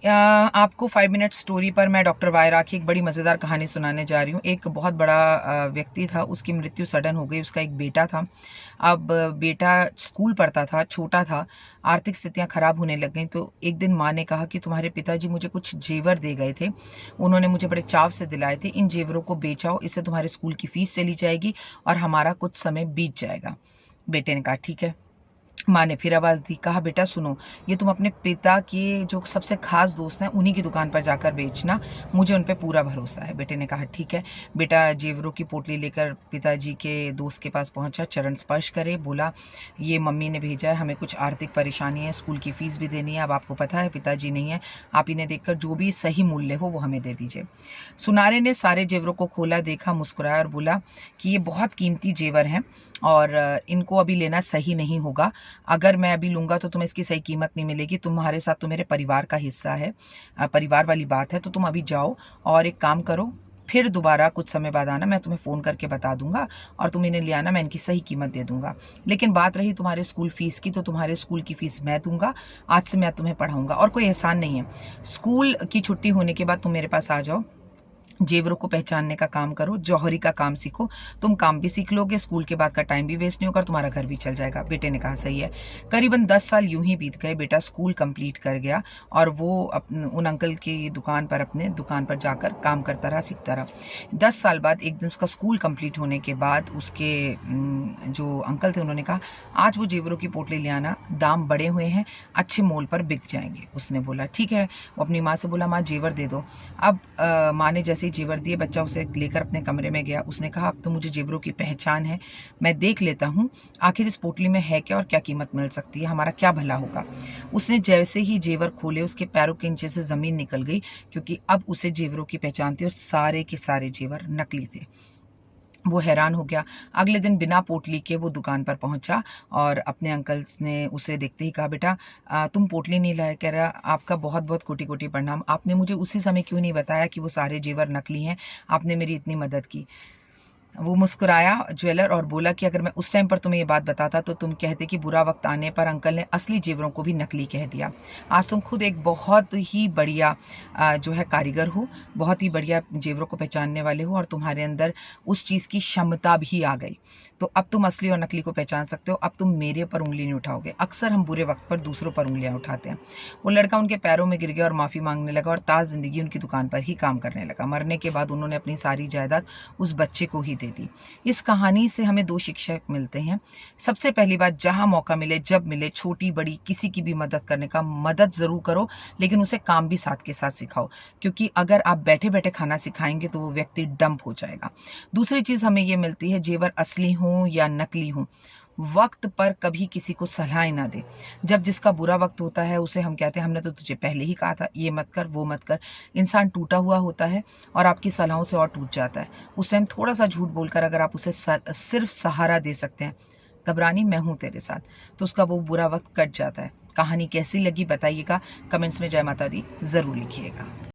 आपको 5 minute story पर मैं डॉक्टर वाय राखी एक बड़ी मज़ेदार कहानी सुनाने जा रही हूँ। एक बहुत बड़ा व्यक्ति था, उसकी मृत्यु सडन हो गई। उसका एक बेटा था। अब बेटा स्कूल पढ़ता था, छोटा था, आर्थिक स्थितियाँ खराब होने लग गईं। तो एक दिन माँ ने कहा कि तुम्हारे पिताजी मुझे कुछ जेवर दे गए थे, उन्होंने मुझे बड़े चाव से दिलाए थे, इन जेवरों को बेच आओ, इससे तुम्हारे स्कूल की फ़ीस चली जाएगी और हमारा कुछ समय बीत जाएगा। बेटे ने कहा ठीक है। माँ ने फिर आवाज़ दी, कहा बेटा सुनो, ये तुम अपने पिता के जो सबसे खास दोस्त हैं उन्हीं की दुकान पर जाकर बेचना, मुझे उन पे पूरा भरोसा है। बेटे ने कहा ठीक है। बेटा जेवरों की पोटली लेकर पिताजी के दोस्त के पास पहुंचा, चरण स्पर्श करे, बोला ये मम्मी ने भेजा है, हमें कुछ आर्थिक परेशानी है, स्कूल की फीस भी देनी है, अब आपको पता है पिताजी नहीं है, आप इन्हें देखकर जो भी सही मूल्य हो वो हमें दे दीजिए। सुनारे ने सारे जेवरों को खोला, देखा, मुस्कुराया और बोला कि ये बहुत कीमती जेवर हैं और इनको अभी लेना सही नहीं होगा। अगर मैं अभी लूँगा तो तुम्हें इसकी सही कीमत नहीं मिलेगी। तुम्हारे साथ तो मेरे परिवार का हिस्सा है, परिवार वाली बात है। तो तुम अभी जाओ और एक काम करो, फिर दोबारा कुछ समय बाद आना, मैं तुम्हें फ़ोन करके बता दूंगा और तुम इन्हें ले आना, मैं इनकी सही कीमत दे दूंगा। लेकिन बात रही तुम्हारे स्कूल फीस की, तो तुम्हारे स्कूल की फ़ीस मैं दूंगा, आज से मैं तुम्हें पढ़ाऊंगा और कोई एहसान नहीं है। स्कूल की छुट्टी होने के बाद तुम मेरे पास आ जाओ, जेवरों को पहचानने का काम करो, जौहरी का काम सीखो, तुम काम भी सीख लोगे, स्कूल के बाद का टाइम भी वेस्ट नहीं होगा, तुम्हारा घर भी चल जाएगा। बेटे ने कहा सही है। करीबन 10 साल यूं ही बीत गए। बेटा स्कूल कंप्लीट कर गया और वो उन अंकल की दुकान पर, अपने दुकान पर जाकर काम करता रहा, सीखता रहा। 10 साल बाद एक दिन उसका स्कूल कंप्लीट होने के बाद उसके जो अंकल थे उन्होंने कहा आज वो जेवरों की पोटली ले आना, दाम बढ़े हुए हैं, अच्छे मोल पर बिक जाएंगे। उसने बोला ठीक है। वो अपनी माँ से बोला माँ जेवर दे दो। अब माँ ने जैसे जेवर दिए, बच्चा उसे लेकर अपने कमरे में गया। उसने कहा अब तो मुझे जेवरों की पहचान है, मैं देख लेता हूँ आखिर इस पोटली में है क्या और क्या कीमत मिल सकती है, हमारा क्या भला होगा। उसने जैसे ही जेवर खोले उसके पैरों के नीचे से ज़मीन निकल गई, क्योंकि अब उसे जेवरों की पहचान थी और सारे के सारे जेवर नकली थे। वो हैरान हो गया। अगले दिन बिना पोटली के वो दुकान पर पहुंचा और अपने अंकल ने उसे देखते ही कहा बेटा तुम पोटली नहीं लाए। कह रहा आपका बहुत बहुत कोटि कोटि प्रणाम, आपने मुझे उसी समय क्यों नहीं बताया कि वो सारे जेवर नकली हैं, आपने मेरी इतनी मदद की। वो मुस्कुराया ज्वेलर और बोला कि अगर मैं उस टाइम पर तुम्हें ये बात बताता तो तुम कहते कि बुरा वक्त आने पर अंकल ने असली जेवरों को भी नकली कह दिया। आज तुम खुद एक बहुत ही बढ़िया जो है कारीगर हो, बहुत ही बढ़िया जेवरों को पहचानने वाले हो और तुम्हारे अंदर उस चीज़ की क्षमता भी आ गई। तो अब तुम असली और नकली को पहचान सकते हो, अब तुम मेरे पर उंगली नहीं उठाओगे। अक्सर हम बुरे वक्त पर दूसरों पर उंगलियां उठाते हैं। वो लड़का उनके पैरों में गिर गया और माफ़ी मांगने लगा और ताज़ जिंदगी उनकी दुकान पर ही काम करने लगा। मरने के बाद उन्होंने अपनी सारी जायदाद उस बच्चे को ही दे दी। इस कहानी से हमें 2 शिक्षक मिलते हैं। सबसे पहली बात, जहां मौका मिले, जब मिले, छोटी बड़ी किसी की भी मदद करने का, मदद जरूर करो, लेकिन उसे काम भी साथ के साथ सिखाओ, क्योंकि अगर आप बैठे बैठे खाना सिखाएंगे तो वो व्यक्ति डंप हो जाएगा। दूसरी चीज हमें ये मिलती है, जेवर असली हो या नकली हो, वक्त पर कभी किसी को सलाह ना दे। जब जिसका बुरा वक्त होता है उसे हम कहते हैं हमने तो तुझे पहले ही कहा था, ये मत कर वो मत कर। इंसान टूटा हुआ होता है और आपकी सलाहों से और टूट जाता है। उस टाइम थोड़ा सा झूठ बोलकर अगर आप उसे सिर्फ सहारा दे सकते हैं, घबरानी मैं हूं तेरे साथ, तो उसका वो बुरा वक्त कट जाता है। कहानी कैसी लगी बताइएगा, कमेंट्स में जय माता दी जरूर लिखिएगा।